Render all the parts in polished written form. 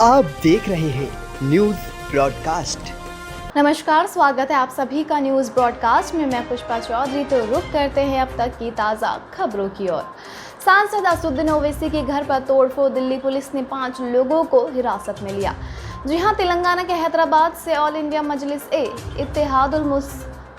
आप देख रहे हैं न्यूज ब्रॉडकास्ट। नमस्कार, स्वागत है आप सभी का न्यूज ब्रॉडकास्ट में। मैं पुष्पा चौधरी। तो रुक करते हैं अब तक की ताज़ा खबरों की ओर। सांसद असदुद्दीन ओवैसी के घर पर तोड़फोड़, दिल्ली पुलिस ने 5 लोगों को हिरासत में लिया। जी हां, तेलंगाना के हैदराबाद से ऑल इंडिया मजलिस ए इत्तेहादुल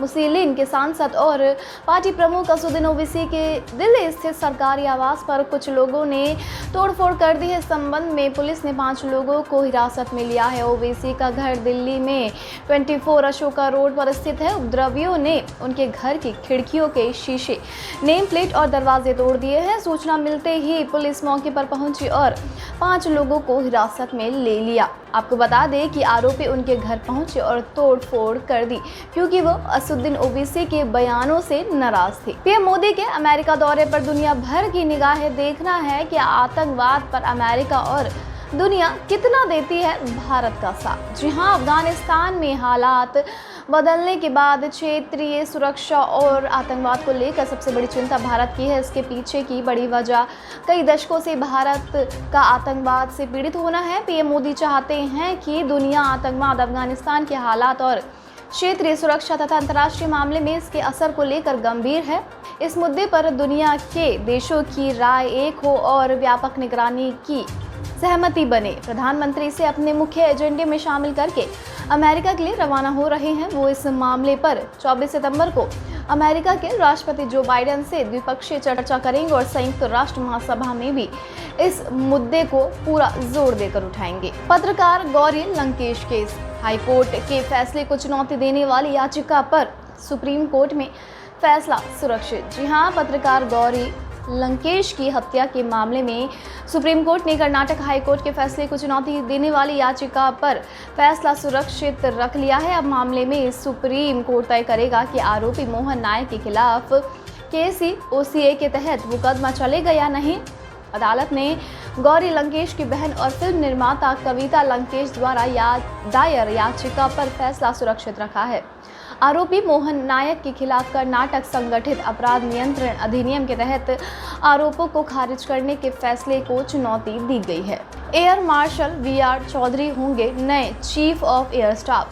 मुस्लिमीन के सांसद और पार्टी प्रमुख असदुद्दीन ओवैसी के दिल्ली स्थित सरकारी आवास पर कुछ लोगों ने तोड़फोड़ कर दी है। इस संबंध में पुलिस ने 5 लोगों को हिरासत में लिया है। ओवैसी का घर दिल्ली में 24 अशोका रोड पर स्थित है। उपद्रवियों ने उनके घर की खिड़कियों के शीशे, नेम प्लेट और दरवाजे तोड़ दिए हैं। सूचना मिलते ही पुलिस मौके पर पहुंची और 5 लोगों को हिरासत में ले लिया। आपको बता दें कि आरोपी उनके घर पहुंचे और तोड़फोड़ कर दी क्योंकि वो असदुद्दीन ओवैसी के बयानों से नाराज थे। पीएम मोदी के अमेरिका दौरे पर दुनिया भर की निगाहें देखना है कि आतंकवाद पर अमेरिका और दुनिया कितना देती है भारत का साथ। जी हां, अफगानिस्तान में हालात बदलने के बाद क्षेत्रीय सुरक्षा और आतंकवाद को लेकर सबसे बड़ी चिंता भारत की है। इसके पीछे की बड़ी वजह कई दशकों से भारत का आतंकवाद से पीड़ित होना है। पीएम मोदी चाहते हैं कि दुनिया आतंकवाद, अफगानिस्तान के हालात और क्षेत्रीय सुरक्षा तथा अंतर्राष्ट्रीय मामले में इसके असर को लेकर गंभीर है। इस मुद्दे पर दुनिया के देशों की राय एक हो और व्यापक निगरानी की सहमति बने। प्रधानमंत्री से अपने मुख्य एजेंडे में शामिल करके अमेरिका के लिए रवाना हो रहे हैं। वो इस मामले पर 24 सितंबर को अमेरिका के राष्ट्रपति जो बाइडेन से द्विपक्षीय चर्चा करेंगे और संयुक्त राष्ट्र महासभा में भी इस मुद्दे को पूरा जोर देकर उठाएंगे। पत्रकार गौरी लंकेश केस, हाईकोर्ट के फैसले को चुनौती देने वाली याचिका पर सुप्रीम कोर्ट में फैसला सुरक्षित। जी हां, पत्रकार गौरी लंकेश की हत्या के मामले में सुप्रीम कोर्ट ने कर्नाटक हाई कोर्ट के फैसले को चुनौती देने वाली याचिका पर फैसला सुरक्षित रख लिया है। अब मामले में सुप्रीम कोर्ट तय करेगा कि आरोपी मोहन नायक के खिलाफ KCOCA के तहत मुकदमा चलेगा या नहीं। अदालत ने गौरी लंकेश की बहन और फिल्म निर्माता कविता लंकेश द्वारा दायर याचिका पर फैसला सुरक्षित रखा है। आरोपी मोहन नायक के खिलाफ कर्नाटक संगठित अपराध नियंत्रण अधिनियम के तहत आरोपों को खारिज करने के फैसले को चुनौती दी गई है। एयर मार्शल VR चौधरी होंगे नए chief of air staff.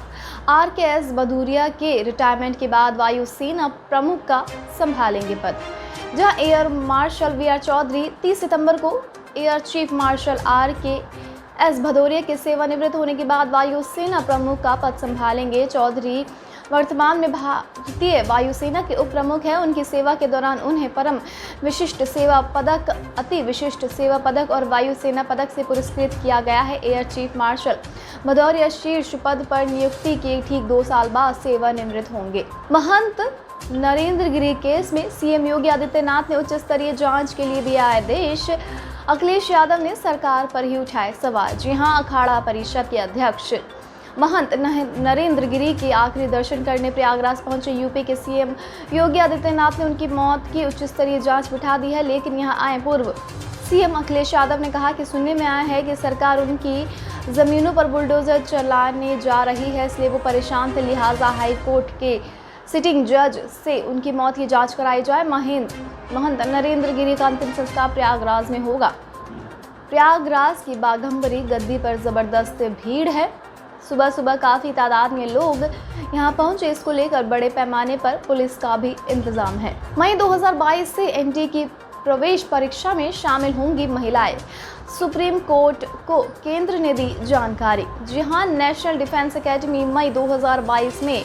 RKS Bhadauria के रिटायरमेंट के बाद वायुसेना प्रमुख का संभालेंगे पद। जहां एयर मार्शल VR चौधरी 30 सितंबर को air chief marshal RKS Bhadauria के सेवानिवृत्त होने के बाद वायुसेना प्रमुख का पद संभालेंगे। चौधरी वर्तमान में भारतीय वायुसेना के उप प्रमुख हैं। उनकी सेवा के दौरान उन्हें परम विशिष्ट सेवा पदक, अति विशिष्ट सेवा पदक और वायुसेना पदक से पुरस्कृत किया गया है। एयर चीफ मार्शल भदौरिया शीर्ष पद पर नियुक्ति के ठीक 2 साल बाद सेवानिवृत्त होंगे। महंत नरेंद्र गिरी केस में सीएम योगी आदित्यनाथ ने उच्च स्तरीय जांच के लिए दिया आदेश। अखिलेश यादव ने सरकार पर ही उठाए सवाल। जी हां, अखाड़ा परिषद के अध्यक्ष महंत नरेंद्र गिरी के आखिरी दर्शन करने प्रयागराज पहुंचे यूपी के सीएम योगी आदित्यनाथ ने उनकी मौत की उच्च स्तरीय जांच बिठा दी है। लेकिन यहां आए पूर्व सीएम अखिलेश यादव ने कहा कि सुनने में आया है कि सरकार उनकी जमीनों पर बुलडोजर चलाने जा रही है, इसलिए वो परेशान थे। लिहाजा हाई कोर्ट के सिटिंग जज से उनकी मौत की जांच कराई जाए। महंत नरेंद्र गिरी का अंतिम संस्कार प्रयागराज में होगा। प्रयागराज की बाघंबरी गद्दी पर जबरदस्त भीड़ है। सुबह सुबह काफ़ी तादाद में लोग यहां पहुंचे। इसको लेकर बड़े पैमाने पर पुलिस का भी इंतजाम है। मई 2022 से NDA की प्रवेश परीक्षा में शामिल होंगी महिलाएं। सुप्रीम कोर्ट को केंद्र ने दी जानकारी। जी हां, नेशनल डिफेंस एकेडमी मई 2022 में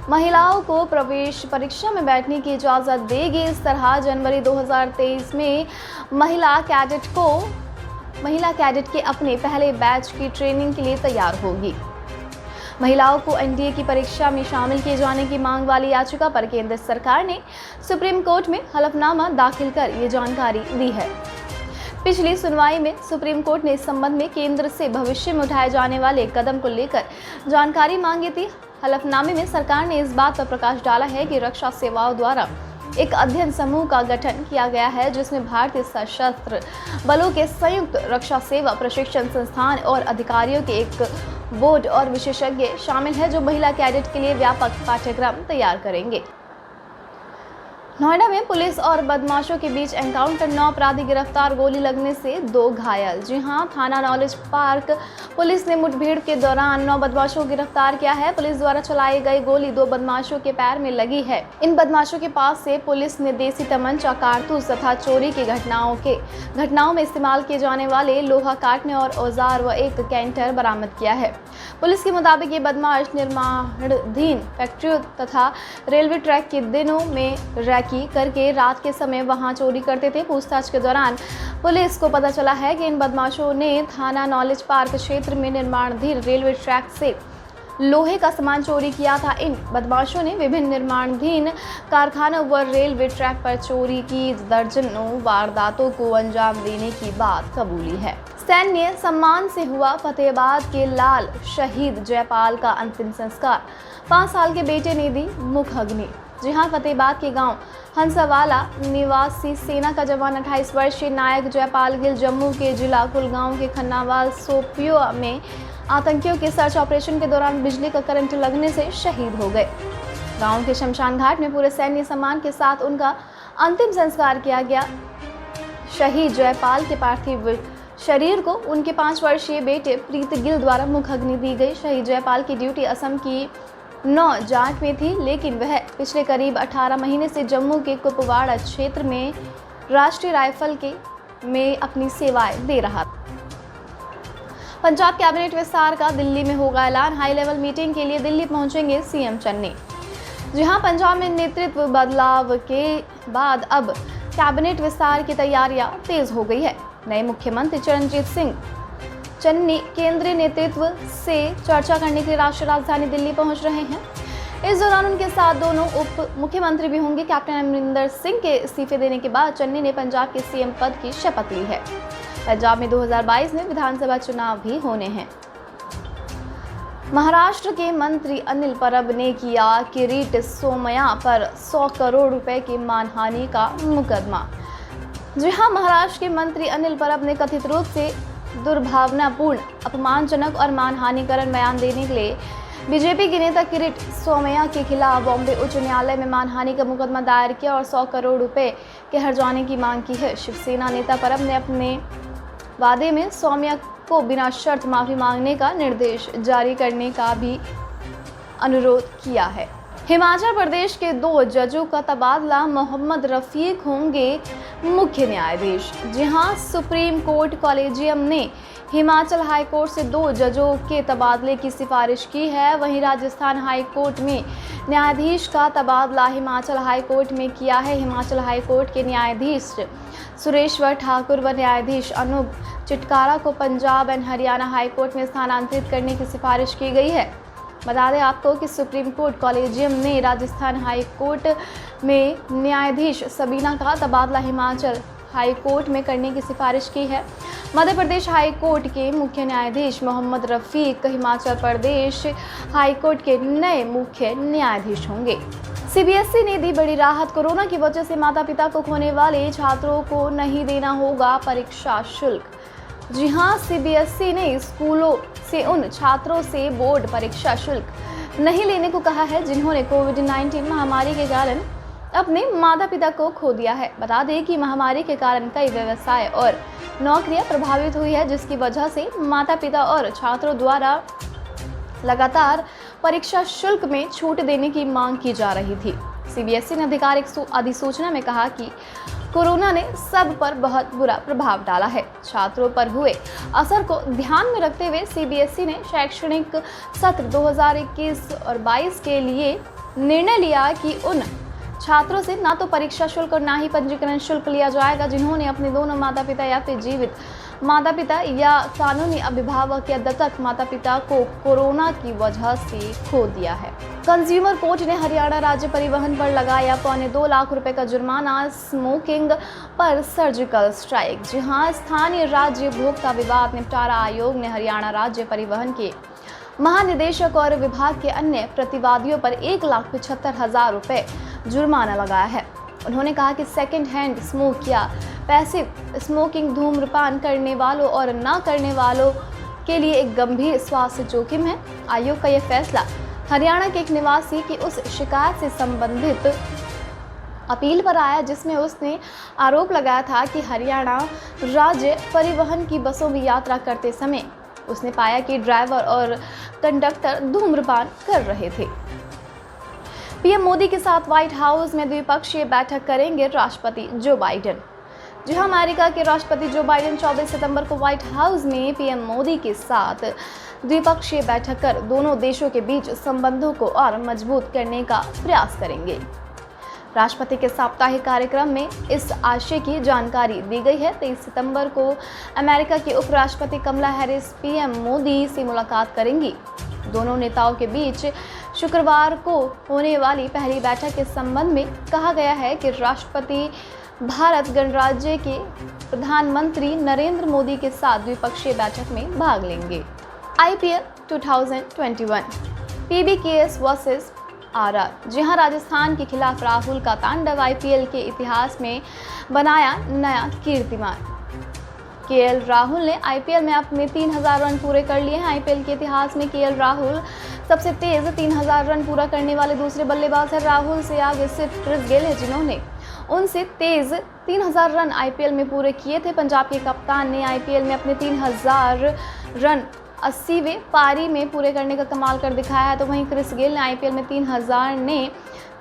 महिलाओं को प्रवेश परीक्षा में बैठने की इजाज़त देगी। इस तरह जनवरी 2023 में महिला कैडेट के अपने पहले बैच की ट्रेनिंग के लिए तैयार होगी। महिलाओं को NDA की परीक्षा में शामिल किए जाने की मांग वाली याचिका पर केंद्र सरकार ने सुप्रीम कोर्ट में हलफनामा दाखिल कर ये जानकारी दी है। पिछली सुनवाई में सुप्रीम कोर्ट ने इस संबंध में केंद्र से भविष्य में उठाए जाने वाले कदम को लेकर जानकारी मांगी थी। हलफनामे में सरकार ने इस बात पर प्रकाश डाला है कि रक्षा सेवाओं द्वारा एक अध्ययन समूह का गठन किया गया है, जिसमें भारतीय सशस्त्र बलों के संयुक्त रक्षा सेवा प्रशिक्षण संस्थान और अधिकारियों के एक बोर्ड और विशेषज्ञ शामिल है, जो महिला कैडेट के लिए व्यापक पाठ्यक्रम तैयार करेंगे। नोएडा में पुलिस और बदमाशों के बीच एनकाउंटर, 9 अपराधी गिरफ्तार, गोली लगने से 2 घायल। जी हां, थाना नॉलेज पार्क पुलिस ने मुठभेड़ के दौरान 9 बदमाशों को गिरफ्तार किया है। पुलिस द्वारा चलाई गई गोली 2 बदमाशों के पैर में लगी है। इन बदमाशों के पास से पुलिस ने देसी तमंचा, कारतूस तथा चोरी की घटनाओं में इस्तेमाल किए जाने वाले लोहा काटने और औजार व एक कैंटर बरामद किया है। पुलिस के मुताबिक ये बदमाश निर्माणाधीन फैक्ट्रियों तथा रेलवे ट्रैक के दिनों में रैकी करके रात के समय वहां चोरी करते थे। पूछताछ के दौरान पुलिस को पता चला है कि इन बदमाशों ने थाना नॉलेज पार्क क्षेत्र में निर्माणाधीन रेलवे ट्रैक से लोहे का सामान चोरी किया था। इन बदमाशों ने विभिन्न निर्माणाधीन कारखानों व रेलवे ट्रैक पर चोरी की दर्जनों वारदातों को अंजाम देने की बात कबूली है। सैन्य सम्मान से हुआ फतेहाबाद के लाल शहीद जयपाल का अंतिम संस्कार, 5 साल के बेटे ने दी मुखाग्नि। जी हां, फतेहाबाद के गांव हंसावाला निवासी सेना का जवान 28 वर्षीय नायक जयपाल गिल जम्मू के जिला कुलगांव के खन्नावाल सोपियो में आतंकियों के सर्च ऑपरेशन के दौरान बिजली का करंट लगने से शहीद हो गए। गांव के शमशान घाट में पूरे सैन्य सम्मान के साथ उनका अंतिम संस्कार किया गया। शहीद जयपाल के पार्थिव शरीर को उनके 5 वर्षीय बेटे प्रीत गिल द्वारा मुखाग्नि दी गई। शहीद जयपाल की ड्यूटी असम की 9 जाट में थी, लेकिन वह पिछले करीब 18 महीने से जम्मू के कुपवाड़ा क्षेत्र में राष्ट्रीय राइफल में अपनी सेवाएं दे रहा था। पंजाब कैबिनेट विस्तार का दिल्ली में होगा ऐलान, हाई लेवल मीटिंग के लिए दिल्ली पहुंचेंगे सीएम चन्नी। जी हां, पंजाब में नेतृत्व बदलाव के बाद अब कैबिनेट विस्तार की तैयारियां तेज हो गई है। नए मुख्यमंत्री चरणजीत सिंह चन्नी केंद्रीय नेतृत्व से चर्चा करने के लिए राष्ट्रीय राजधानी दिल्ली पहुंच रहे हैं। इस दौरान उनके साथ दोनों उप मुख्यमंत्री भी होंगे। कैप्टन अमरिंदर सिंह के इस्तीफे देने के बाद चन्नी ने पंजाब के सीएम पद की शपथ ली है। पंजाब में 2022 में विधानसभा चुनाव भी होने हैं। महाराष्ट्र के मंत्री अनिल परब ने किया किरीट सोमैया पर 100 करोड़ रुपए की मानहानि का मुकदमा। जी हां, महाराष्ट्र के मंत्री अनिल परब ने कथित रूप से दुर्भावनापूर्ण, अपमानजनक और मानहानिकरण बयान देने के लिए बीजेपी के नेता किरीट सोमैया के खिलाफ बॉम्बे उच्च न्यायालय में मानहानि का मुकदमा दायर किया और 100 करोड़ रुपए के हर्जाने की मांग की है। शिवसेना नेता परब ने अपने वादे में सोमैया को बिना शर्त माफी मांगने का निर्देश जारी करने का भी अनुरोध किया है। हिमाचल प्रदेश के 2 जजों का तबादला, मोहम्मद रफीक होंगे मुख्य न्यायाधीश। जी हां, सुप्रीम कोर्ट कॉलेजियम ने हिमाचल हाई कोर्ट से 2 जजों के तबादले की सिफारिश की है। वहीं राजस्थान हाई कोर्ट में न्यायाधीश का तबादला हिमाचल हाई कोर्ट में किया है। हिमाचल हाई कोर्ट के न्यायाधीश सुरेश्वर ठाकुर व न्यायाधीश अनूप चिटकारा को Punjab and Haryana high court में स्थानांतरित करने की सिफारिश की गई है। बता दें आपको कि सुप्रीम कोर्ट कॉलेजियम ने राजस्थान हाई कोर्ट में न्यायाधीश सबीना का तबादला हिमाचल हाई कोर्ट में करने की सिफारिश की है। मध्य प्रदेश हाई कोर्ट के मुख्य न्यायाधीश मोहम्मद रफीक हिमाचल प्रदेश हाई कोर्ट के नए मुख्य न्यायाधीश होंगे। सीबीएसई ने दी बड़ी राहत, कोरोना की वजह से माता पिता को खोने वाले छात्रों को नहीं देना होगा परीक्षा शुल्क। जी हां, सीबीएसई ने स्कूलों से उन छात्रों से बोर्ड परीक्षा शुल्क नहीं लेने को कहा है जिन्होंने कोविड-19 महामारी के कारण अपने माता पिता को खो दिया है। बता दें कि महामारी के कारण कई व्यवसाय और नौकरियां प्रभावित हुई है, जिसकी वजह से माता पिता और छात्रों द्वारा लगातार परीक्षा शुल्क में छूट देने की मांग की जा रही थी। सीबीएसई ने आधिकारिक अधिसूचना में कहा कि कोरोना ने सब पर बहुत बुरा प्रभाव डाला है। छात्रों पर हुए असर को ध्यान में रखते हुए सीबीएसई ने शैक्षणिक सत्र 2021 और 22 के लिए निर्णय लिया कि उन छात्रों से ना तो परीक्षा शुल्क और ना ही पंजीकरण शुल्क लिया जाएगा जिन्होंने अपने दोनों माता पिता या फिर जीवित माता पिता या कानूनी अभिभावक या दत्तक माता पिता को कोरोना की वजह से खो दिया है। कंज्यूमर कोर्ट ने हरियाणा राज्य परिवहन पर लगाया 2.25 लाख रुपए का जुर्माना, स्मोकिंग पर सर्जिकल स्ट्राइक। जी हां, स्थानीय राज्य उपभोक्ता विवाद निपटारा आयोग ने हरियाणा राज्य परिवहन के महानिदेशक और विभाग के अन्य प्रतिवादियों पर 1,75,000 रुपए जुर्माना लगाया है। उन्होंने कहा कि सेकेंड हैंड स्मोक या पैसिव स्मोकिंग धूम्रपान करने वालों और न करने वालों के लिए एक गंभीर स्वास्थ्य जोखिम है। आयोग का यह फैसला हरियाणा के एक निवासी की उस शिकायत से संबंधित अपील पर आया, जिसमें उसने आरोप लगाया था कि हरियाणा राज्य परिवहन की बसों में यात्रा करते समय उसने पाया कि ड्राइवर और कंडक्टर धूम्रपान कर रहे थे। पीएम मोदी के साथ व्हाइट हाउस में द्विपक्षीय बैठक करेंगे राष्ट्रपति जो बाइडेन। जी हाँ, अमेरिका के राष्ट्रपति जो बाइडेन 24 सितंबर को व्हाइट हाउस में पीएम मोदी के साथ द्विपक्षीय बैठक कर दोनों देशों के बीच संबंधों को और मजबूत करने का प्रयास करेंगे। राष्ट्रपति के साप्ताहिक कार्यक्रम में इस आशय की जानकारी दी गई है। 23 सितंबर को अमेरिका की उपराष्ट्रपति कमला हैरिस पीएम मोदी से मुलाकात करेंगी। दोनों नेताओं के बीच शुक्रवार को होने वाली पहली बैठक के संबंध में कहा गया है कि राष्ट्रपति भारत गणराज्य के प्रधानमंत्री नरेंद्र मोदी के साथ द्विपक्षीय बैठक में भाग लेंगे। IPL 2021 PBKS versus RR। जी हाँ, राजस्थान के खिलाफ राहुल का तांडव IPL के इतिहास में बनाया नया कीर्तिमान। KL राहुल ने IPL में अपने 3000 रन पूरे कर लिए हैं। IPL के इतिहास में KL राहुल सबसे तेज 3000 रन पूरा करने वाले दूसरे बल्लेबाज हैं। राहुल से आगे सिर्फ क्रिस गेल है, जिन्होंने उनसे तेज 3000 रन IPL में पूरे किए थे। पंजाब के कप्तान ने IPL में अपने 3000 रन 80वें पारी में पूरे करने का कमाल कर दिखाया है, तो वहीं क्रिस गेल ने IPL में 3000 ने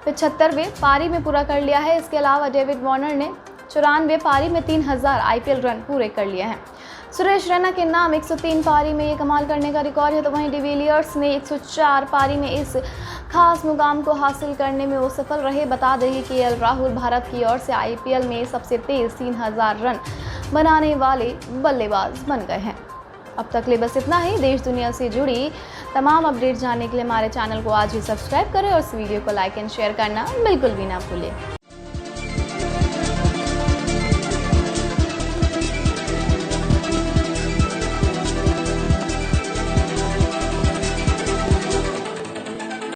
75वें पारी में पूरा कर लिया है। इसके अलावा डेविड वार्नर ने 94वें पारी में 3000 IPL रन पूरे कर लिए हैं। सुरेश रैना के नाम 103 पारी में ये कमाल करने का रिकॉर्ड है, तो वहीं डिविलियर्स ने 104 पारी में इस खास मुकाम को हासिल करने में वो सफल रहे। बता दें कि KL राहुल भारत की ओर से IPL में सबसे तेज 3000 रन बनाने वाले बल्लेबाज बन गए हैं। अब तक ले बस इतना ही। देश दुनिया से जुड़ी तमाम अपडेट जानने के लिए हमारे चैनल को आज ही सब्सक्राइब करें और इस वीडियो को लाइक एंड शेयर करना बिल्कुल भी ना भूलें।